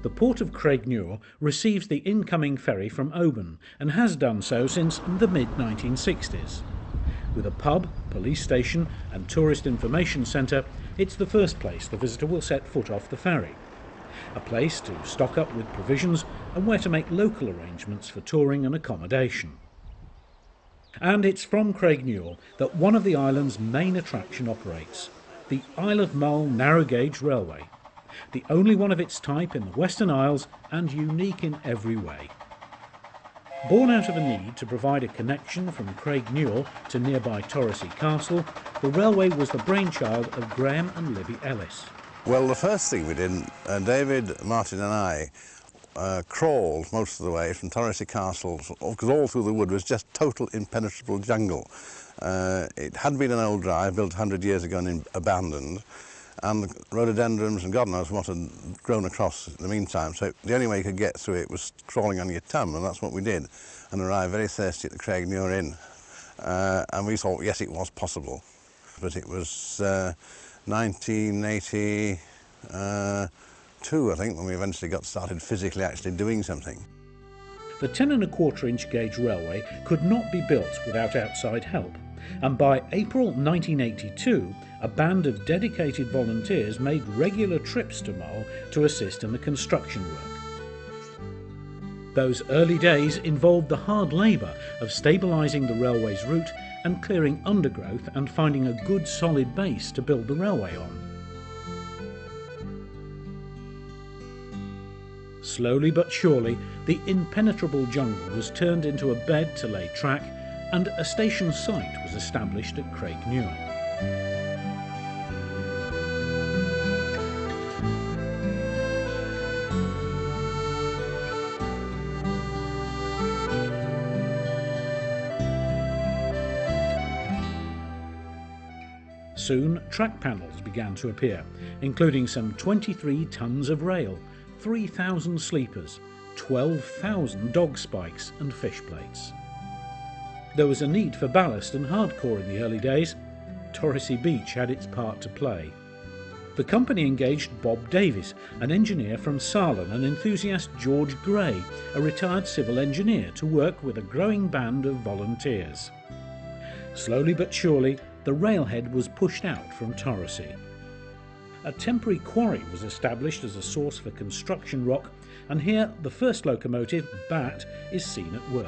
The port of Craignure receives the incoming ferry from Oban and has done so since the mid-1960s. With a pub, police station and tourist information centre, it's the first place the visitor will set foot off the ferry. A place to stock up with provisions and where to make local arrangements for touring and accommodation. And it's from Craignure that one of the island's main attraction operates, the Isle of Mull narrow gauge railway, the only one of its type in the Western Isles and unique in every way. Born out of a need to provide a connection from Craignure to nearby Torresey Castle, the railway was the brainchild of Graham and Libby Ellis. Well, the first thing we did, David, Martin and I, crawled most of the way from Torresey Castle, because all through the wood was just total impenetrable jungle. It had been an old drive built 100 years ago and abandoned, and the rhododendrons and God knows what had grown across in the meantime, so the only way you could get through it was crawling on your tum, and that's what we did, and arrived very thirsty at the Craignure Inn. And we thought, yes, it was possible. But it was 1982, I think, when we eventually got started physically actually doing something. The 10.25-inch gauge railway could not be built without outside help, and by April 1982, a band of dedicated volunteers made regular trips to Mull to assist in the construction work. Those early days involved the hard labour of stabilising the railway's route and clearing undergrowth and finding a good solid base to build the railway on. Slowly but surely, the impenetrable jungle was turned into a bed to lay track, and a station site was established at Craignure. Soon, track panels began to appear, including some 23 tons of rail, 3,000 sleepers, 12,000 dog spikes and fish plates. There was a need for ballast and hardcore in the early days. Torresey Beach had its part to play. The company engaged Bob Davies, an engineer from Saarland, and enthusiast George Gray, a retired civil engineer, to work with a growing band of volunteers. Slowly but surely, the railhead was pushed out from Torresey. A temporary quarry was established as a source for construction rock, and here the first locomotive, Bat, is seen at work.